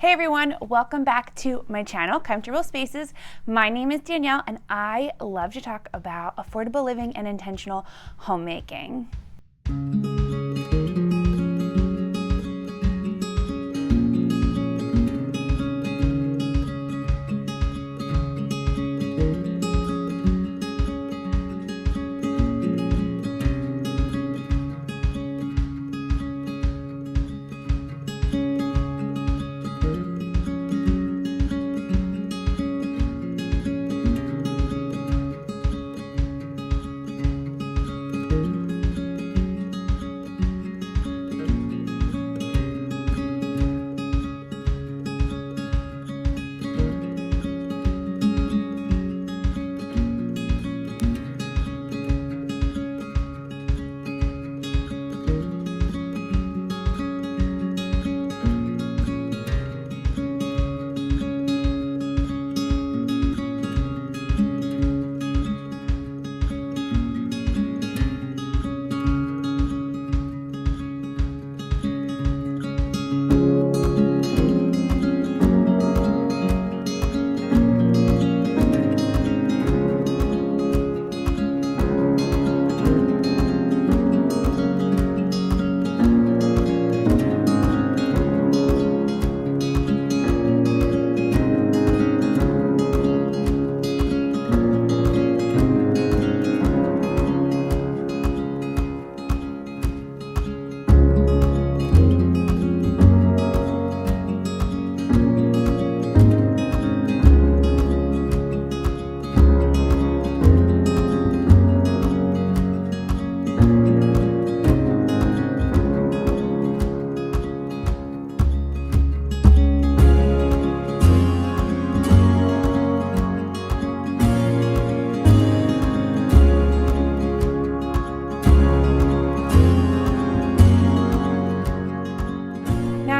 Hey everyone, welcome back to my channel, Comfortable Spaces. My name is Danielle and I love to talk about affordable living and intentional homemaking.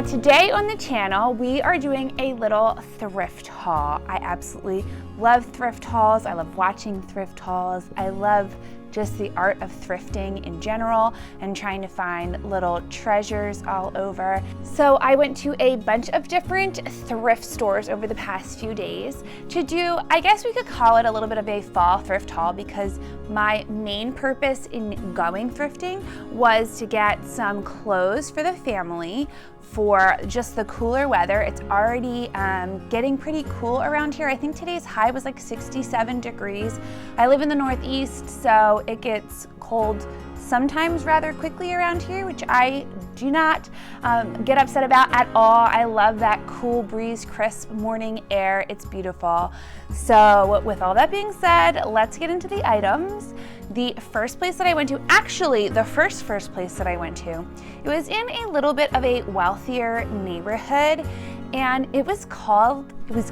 Today on the channel, we are doing a little thrift haul. I absolutely love thrift hauls. I love watching thrift hauls. I love just the art of thrifting in general and trying to find little treasures all over. So I went to a bunch of different thrift stores over the past few days to do, I guess we could call it a little bit of a fall thrift haul, because my main purpose in going thrifting was to get some clothes for the family for just the cooler weather. It's already getting pretty cool around here. I think today's high was like 67 degrees. I live in the Northeast, so it gets cold sometimes rather quickly around here, which I do not get upset about at all. I love that cool breeze, crisp morning air. It's beautiful. So with all that being said, let's get into the items. The first place that I went to, actually the first place that I went to, it was in a little bit of a wealthier neighborhood, and it was called a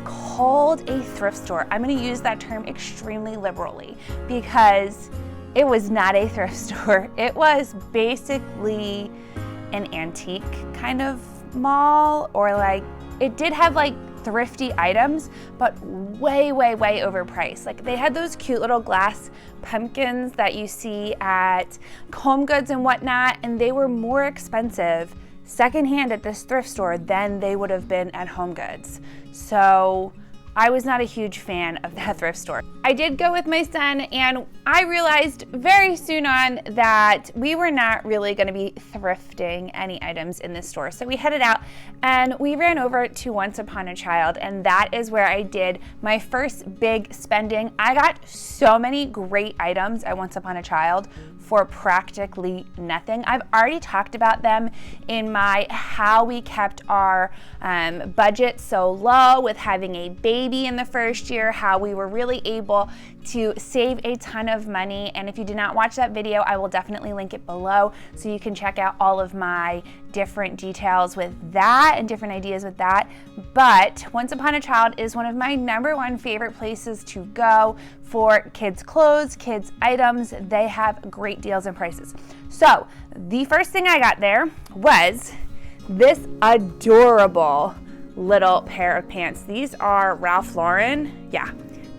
thrift store. I'm going to use that term extremely liberally because it was not a thrift store. It was basically an antique kind of mall, or like it did have like thrifty items, but way overpriced. Like they had those cute little glass pumpkins that you see at Home Goods and whatnot, and they were more expensive secondhand at this thrift store than they would have been at Home Goods. So I was not a huge fan of that thrift store. I did go with my son, and I realized very soon on that we were not really going to be thrifting any items in this store. So we headed out and we ran over to Once Upon a Child, and that is where I did my first big spending. I got so many great items at Once Upon a Child for practically nothing. I've already talked about them in my how we kept our budget so low with having a baby in the first year, how we were really able to save a ton of money. And if you did not watch that video, I will definitely link it below so you can check out all of my different details with that and different ideas with that. But Once Upon a Child is one of my #1 favorite places to go for kids' clothes, kids' items. They have great deals and prices. So the first thing I got there was this adorable little pair of pants. These are Ralph Lauren. Yeah,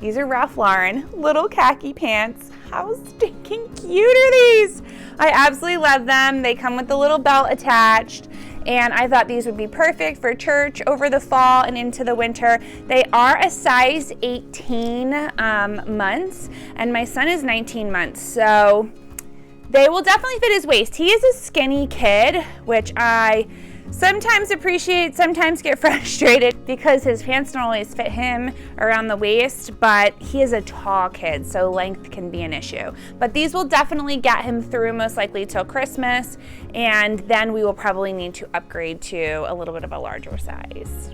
these are Ralph Lauren little khaki pants. How stinking cute are these? I absolutely love them. They come with the little belt attached, and I thought these would be perfect for church over the fall and into the winter. They are a size 18 months, and my son is 19 months, so they will definitely fit his waist. He is a skinny kid, which I sometimes appreciate, sometimes get frustrated because his pants don't always fit him around the waist, but he is a tall kid, so length can be an issue. But these will definitely get him through most likely till Christmas, and then we will probably need to upgrade to a little bit of a larger size.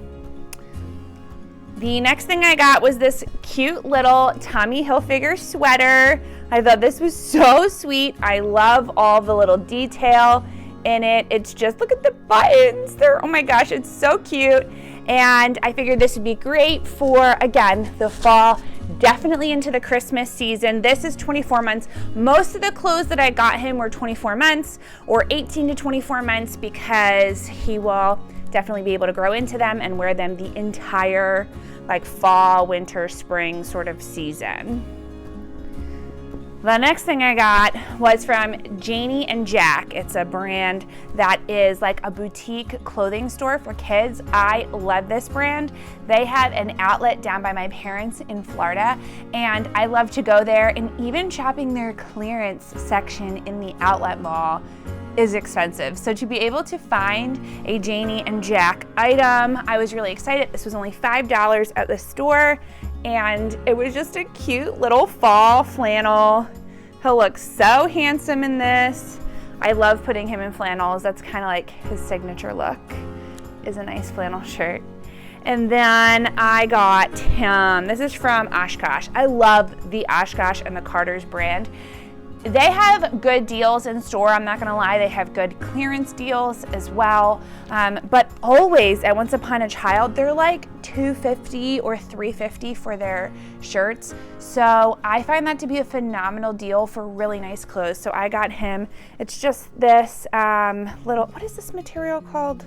The next thing I got was this cute little Tommy Hilfiger sweater. I thought this was so sweet. I love all the little detail in it. It's just, look at the buttons. Oh my gosh, it's so cute. And I figured this would be great for, again, the fall, definitely into the Christmas season. This is 24 months. Most of the clothes that I got him were 24 months or 18 to 24 months because he will definitely be able to grow into them and wear them the entire like fall, winter, spring sort of season. The next thing I got was from Janie and Jack. It's a brand that is like a boutique clothing store for kids. I love this brand. They have an outlet down by my parents in Florida, and I love to go there, and even shopping their clearance section in the outlet mall is expensive. So to be able to find a Janie and Jack item, I was really excited. This was only $5 at the store, and it was just a cute little fall flannel. He'll look so handsome in this. I love putting him in flannels. That's kind of like his signature look, is a nice flannel shirt. And then I got him, this is from Oshkosh. I love the Oshkosh and the Carter's brand. They have good deals in store, I'm not gonna lie. They have good clearance deals as well. But always at Once Upon a Child, they're like $250 or $350 for their shirts. So I find that to be a phenomenal deal for really nice clothes. So I got him, it's just this little, what is this material called?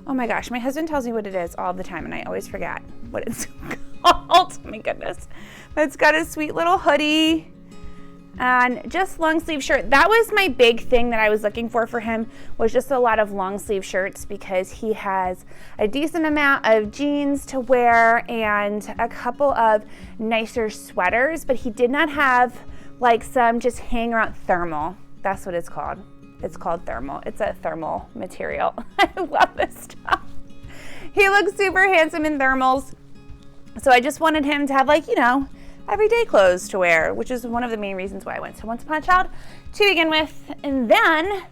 Oh my gosh, my husband tells me what it is all the time and I always forget what it's called. Oh my goodness. But it's got a sweet little hoodie and just long sleeve shirt. That was my big thing that I was looking for him, was just a lot of long sleeve shirts, because he has a decent amount of jeans to wear and a couple of nicer sweaters, but he did not have like some just hang around thermal. That's what it's called. It's called thermal. It's a thermal material. I love this stuff. He looks super handsome in thermals. So I just wanted him to have, like, you know, everyday clothes to wear, which is one of the main reasons why I went to Once Upon a Child to begin with. And then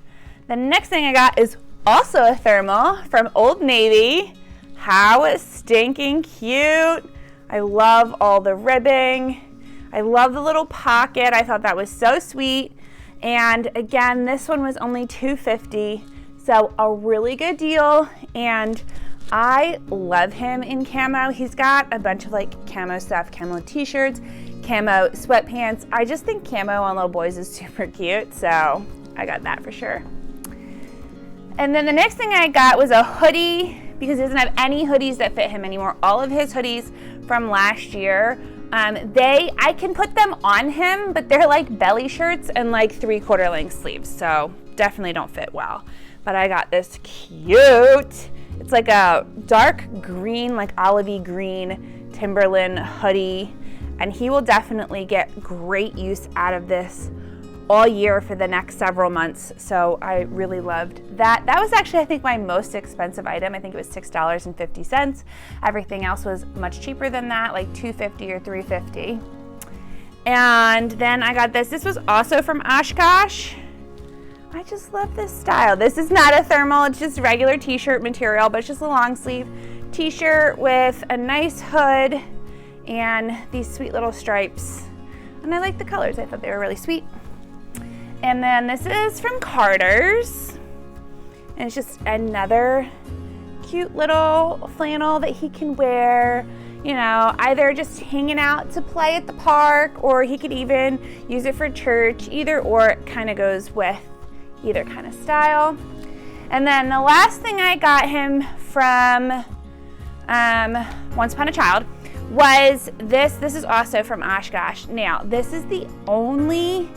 the next thing I got is also a thermal from Old Navy. How stinking cute. I love all the ribbing. I love the little pocket. I thought that was so sweet. And again, this one was only $250, so a really good deal. And I love him in camo. He's got a bunch of like camo stuff, camo t-shirts, camo sweatpants. I just think camo on little boys is super cute, so I got that for sure. And then the next thing I got was a hoodie, because he doesn't have any hoodies that fit him anymore. All of his hoodies from last year, I can put them on him, but they're like belly shirts and like 3/4 length sleeves, so definitely don't fit well. But I got this cute, it's like a dark green, like olivey green Timberland hoodie, and he will definitely get great use out of this all year for the next several months. So I really loved that. That was actually, I think, my most expensive item. I think it was $6.50. Everything else was much cheaper than that, like $2.50 or $3.50. And then I got this. This was also from Oshkosh. I just love this style. This is not a thermal, it's just regular t-shirt material, but it's just a long sleeve t-shirt with a nice hood and these sweet little stripes. And I like the colors. I thought they were really sweet. And then this is from Carter's, and it's just another cute little flannel that he can wear, you know, either just hanging out to play at the park, or he could even use it for church. Either or, it kind of goes with either kind of style. And then the last thing I got him from Once Upon a Child was this. This is also from Oshkosh. Now, this is the only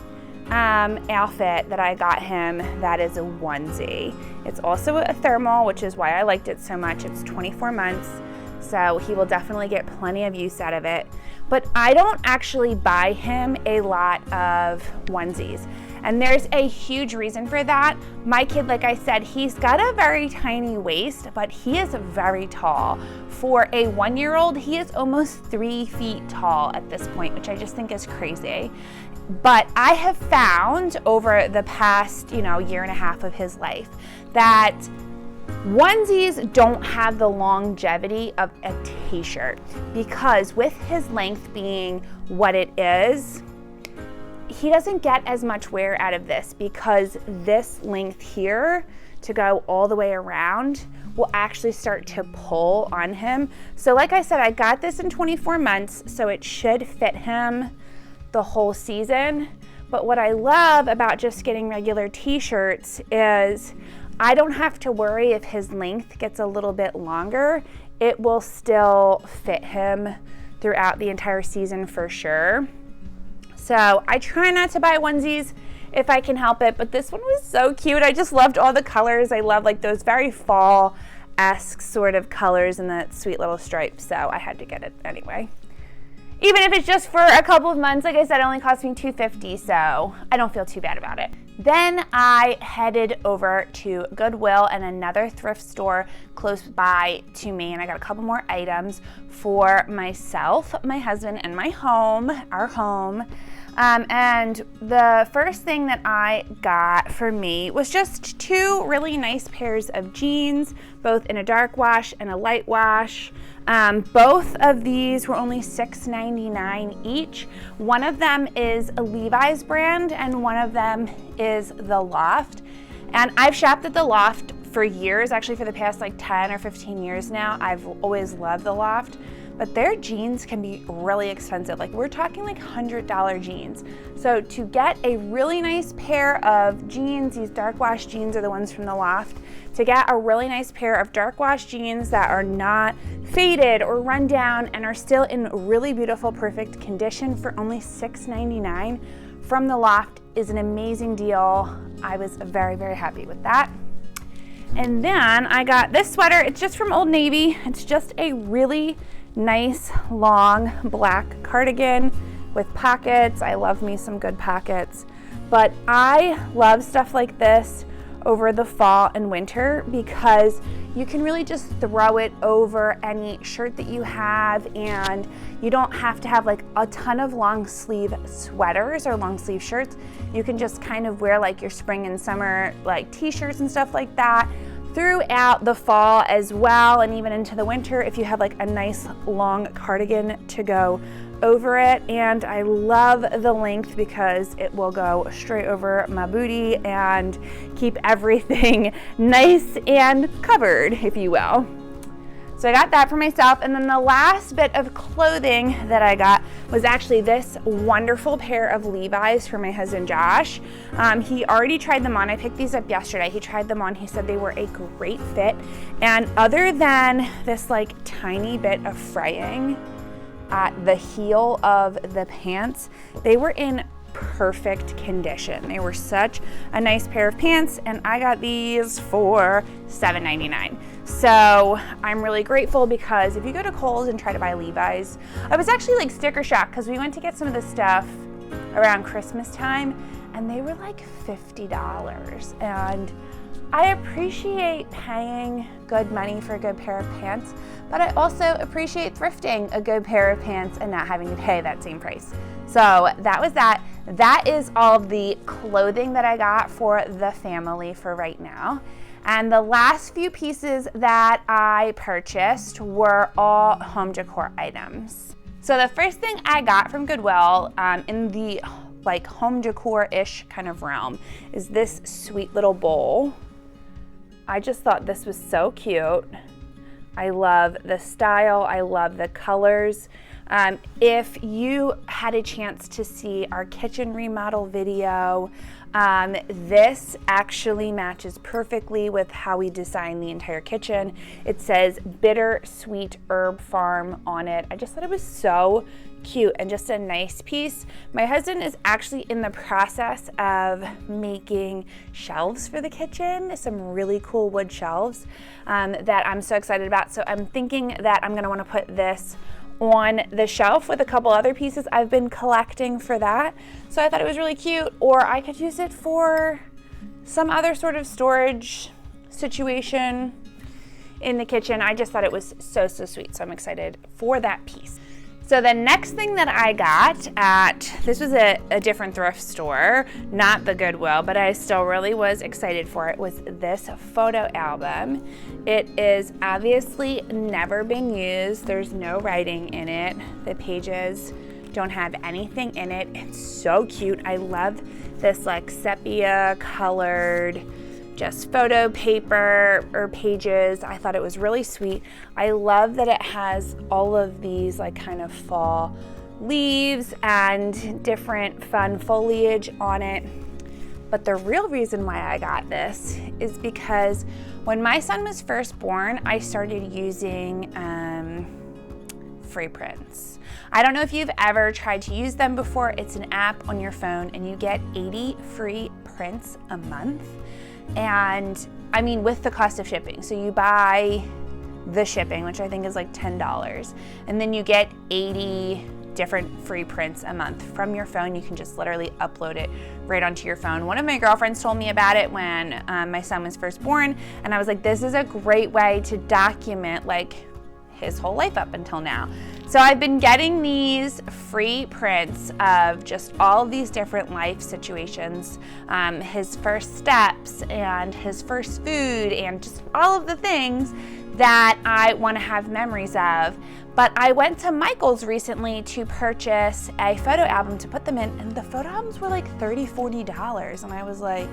outfit that I got him that is a onesie. It's also a thermal, which is why I liked it so much. It's 24 months, so he will definitely get plenty of use out of it. But I don't actually buy him a lot of onesies. And there's a huge reason for that. My kid, like I said, he's got a very tiny waist, but he is very tall. For a 1-year-old, he is almost 3 feet tall at this point, which I just think is crazy. But I have found over the past, year and a half of his life that onesies don't have the longevity of a t-shirt, because with his length being what it is, he doesn't get as much wear out of this, because this length here to go all the way around will actually start to pull on him. So like I said, I got this in 24 months, so it should fit him the whole season. But what I love about just getting regular t-shirts is I don't have to worry if his length gets a little bit longer. It will still fit him throughout the entire season for sure. So I try not to buy onesies if I can help it, but this one was so cute. I just loved all the colors. I love like those very fall-esque sort of colors and that sweet little stripe, so I had to get it anyway. Even if it's just for a couple of months, like I said, it only cost me $2.50, so I don't feel too bad about it. Then I headed over to Goodwill and another thrift store close by to me, and I got a couple more items for myself, my husband, and my home, our home. And the first thing that I got for me was just 2 really nice pairs of jeans, both in a dark wash and a light wash. Both of these were only $6.99 each. One of them is a Levi's brand and one of them is The Loft. And I've shopped at The Loft for years, actually for the past like 10 or 15 years now. I've always loved The Loft. But their jeans can be really expensive. Like we're talking like $100 jeans. So to get a really nice pair of jeans, these dark wash jeans are the ones from The Loft, to get a really nice pair of dark wash jeans that are not faded or run down and are still in really beautiful, perfect condition for only $6.99 from The Loft is an amazing deal. I was very, very happy with that. And then I got this sweater. It's just from Old Navy. It's just a really nice long black cardigan with pockets. I love me some good pockets, but I love stuff like this over the fall and winter because you can really just throw it over any shirt that you have, and you don't have to have like a ton of long sleeve sweaters or long sleeve shirts. You can just kind of wear like your spring and summer like t-shirts and stuff like that throughout the fall as well, and even into the winter if you have like a nice long cardigan to go over it. And I love the length because it will go straight over my booty and keep everything nice and covered, if you will. So I got that for myself. And then the last bit of clothing that I got was actually this wonderful pair of Levi's for my husband, Josh. He already tried them on. I picked these up yesterday. He tried them on. He said they were a great fit. And other than this like tiny bit of fraying at the heel of the pants, they were in perfect condition. They were such a nice pair of pants, and I got these for $7.99. So I'm really grateful, because if you go to Kohl's and try to buy Levi's, I was actually like sticker shock because we went to get some of the stuff around Christmas time and they were like $50. And I appreciate paying good money for a good pair of pants, but I also appreciate thrifting a good pair of pants and not having to pay that same price. So that was that. That is all the clothing that I got for the family for right now. And the last few pieces that I purchased were all home decor items. So the first thing I got from Goodwill in the like home decor-ish kind of realm is this sweet little bowl. I just thought this was so cute. I love the style, I love the colors. If you had a chance to see our kitchen remodel video, this actually matches perfectly with how we designed the entire kitchen. It says Bittersweet Herb Farm on it. I just thought it was so cute and just a nice piece. My husband is actually in the process of making shelves for the kitchen, some really cool wood shelves that I'm so excited about. So I'm thinking that I'm gonna wanna put this on the shelf with a couple other pieces I've been collecting for that. So I thought it was really cute, or I could use it for some other sort of storage situation in the kitchen. I just thought it was so sweet, so I'm excited for that piece. So the next thing that I got at, this was a different thrift store, not the Goodwill, but I still really was excited for it, was this photo album. It is obviously never been used. There's no writing in it. The pages don't have anything in it. It's so cute. I love this like sepia colored just photo paper or pages. I thought it was really sweet. I love that it has all of these like kind of fall leaves and different fun foliage on it. But the real reason why I got this is because when my son was first born, I started using free prints. I don't know if you've ever tried to use them before. It's an app on your phone and you get 80 free prints a month. And I mean, with the cost of shipping. So you buy the shipping, which I think is like $10, and then you get 80 different free prints a month from your phone. You can just literally upload it right onto your phone. One of my girlfriends told me about it when my son was first born, and I was like, this is a great way to document like his whole life up until now. So I've been getting these free prints of just all of these different life situations, his first steps and his first food and just all of the things that I want to have memories of. But I went to Michael's recently to purchase a photo album to put them in, and the photo albums were like $30, $40. And I was like,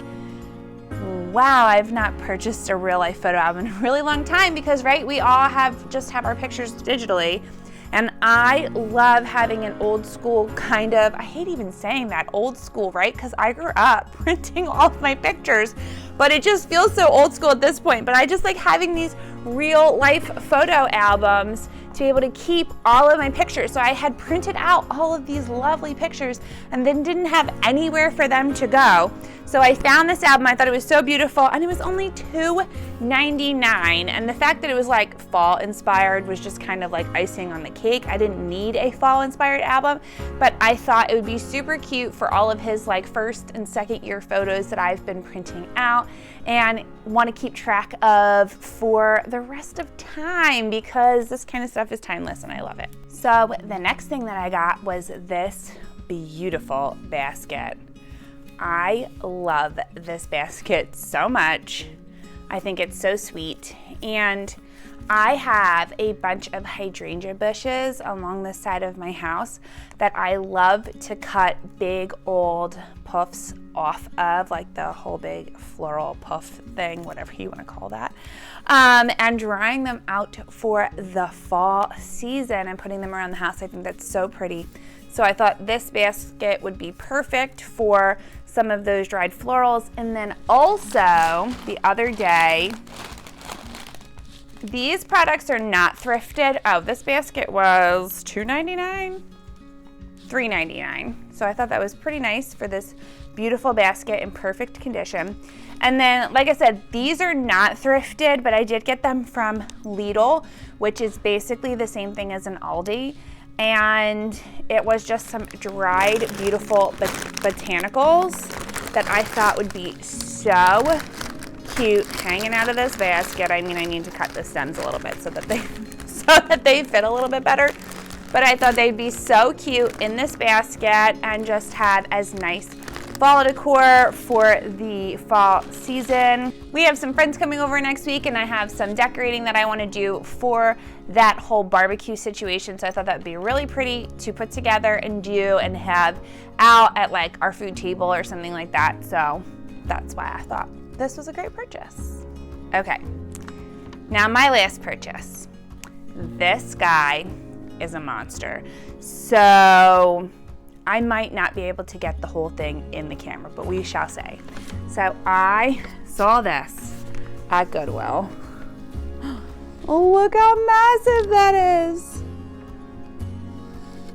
wow, I've not purchased a real life photo album in a really long time because, right, we all just have our pictures digitally. And I love having an old school kind of, I hate even saying that, old school, right? Because I grew up printing all of my pictures, but it just feels so old school at this point. But I just like having these real life photo albums to be able to keep all of my pictures. So I had printed out all of these lovely pictures and then didn't have anywhere for them to go. So I found this album, I thought it was so beautiful, and it was only $2.99. And the fact that it was like fall inspired was just kind of like icing on the cake. I didn't need a fall inspired album, but I thought it would be super cute for all of his like first and second year photos that I've been printing out and want to keep track of for the rest of time, because this kind of stuff is timeless and I love it. So the next thing that I got was this beautiful basket. I love this basket so much. I think it's so sweet. And I have a bunch of hydrangea bushes along the side of my house that I love to cut big old puffs off of, like the whole big floral puff thing, whatever you want to call that, and drying them out for the fall season and putting them around the house. I think that's so pretty. So I thought this basket would be perfect for some of those dried florals. And then also the other day, these products are not thrifted. Oh, this basket was $2.99, $3.99. So I thought that was pretty nice for this beautiful basket in perfect condition. And then, like I said, these are not thrifted, but I did get them from Lidl, which is basically the same thing as an Aldi. And it was just some dried, beautiful botanicals that I thought would be so cute hanging out of this basket. I mean, I need to cut the stems a little bit so that they fit a little bit better. But I thought they'd be so cute in this basket and just have as nice fall decor for the fall season. We have some friends coming over next week, and I have some decorating that I want to do for that whole barbecue situation. So I thought that would be really pretty to put together and do and have out at like our food table or something like that. So that's why I thought this was a great purchase. Okay, now my last purchase. This guy is a monster. So I might not be able to get the whole thing in the camera, but we shall say. So I saw this at Goodwill. Oh, look how massive that is.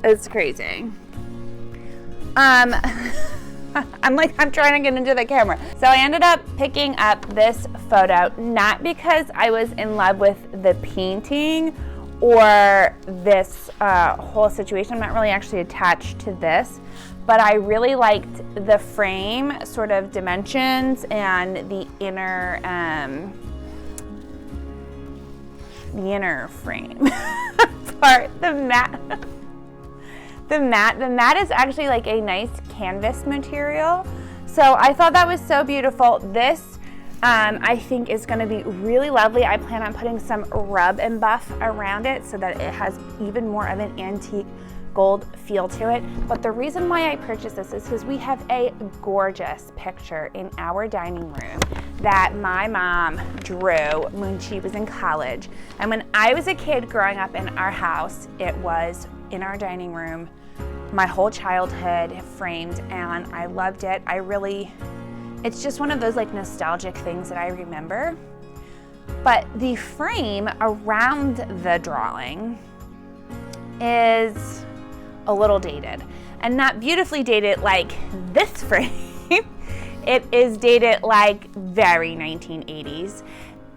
It's crazy. I'm trying to get into the camera. So I ended up picking up this photo, not because I was in love with the painting or this whole situation. I'm not really actually attached to this, but I really liked the frame sort of dimensions and the inner frame part, the mat. The mat is actually like a nice canvas material. So I thought that was so beautiful. This I think is gonna be really lovely. I plan on putting some rub and buff around it so that it has even more of an antique gold feel to it. But the reason why I purchased this is because we have a gorgeous picture in our dining room that my mom drew when she was in college. And when I was a kid growing up in our house, it was in our dining room my whole childhood framed, and I loved it. It's just one of those like nostalgic things that I remember. But the frame around the drawing is a little dated, and not beautifully dated like this frame. It is dated like very 1980s,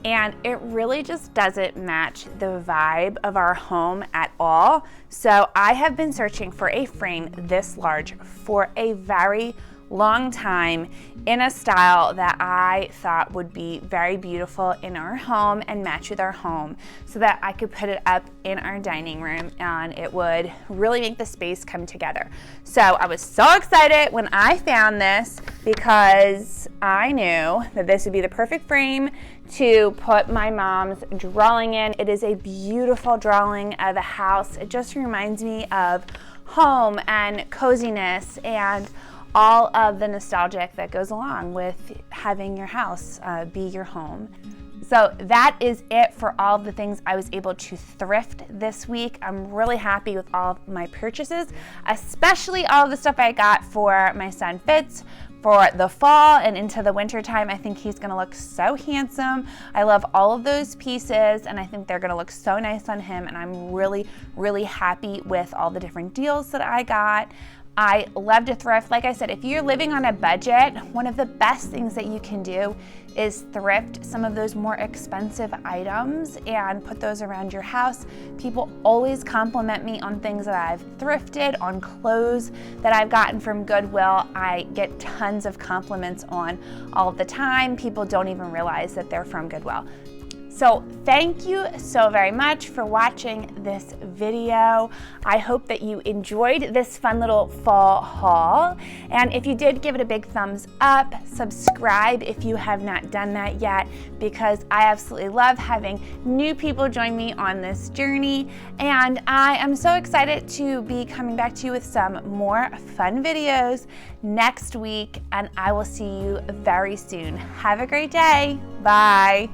and it really just doesn't match the vibe of our home at all. So I have been searching for a frame this large for a very long time in a style that I thought would be very beautiful in our home and match with our home, so that I could put it up in our dining room and it would really make the space come together. So I was so excited when I found this because I knew that this would be the perfect frame to put my mom's drawing in. It is a beautiful drawing of a house. It just reminds me of home and coziness and all of the nostalgic that goes along with having your house be your home. So that is it for all of the things I was able to thrift this week. I'm really happy with all of my purchases, especially all of the stuff I got for my son Fitz for the fall and into the winter time. I think he's gonna look so handsome. I love all of those pieces, and I think they're gonna look so nice on him, and I'm really, really happy with all the different deals that I got. I love to thrift. Like I said, if you're living on a budget, one of the best things that you can do is thrift some of those more expensive items and put those around your house. People always compliment me on things that I've thrifted, on clothes that I've gotten from Goodwill. I get tons of compliments on all the time. People don't even realize that they're from Goodwill. So thank you so very much for watching this video. I hope that you enjoyed this fun little fall haul. And if you did, give it a big thumbs up. Subscribe if you have not done that yet, because I absolutely love having new people join me on this journey. And I am so excited to be coming back to you with some more fun videos next week. And I will see you very soon. Have a great day. Bye.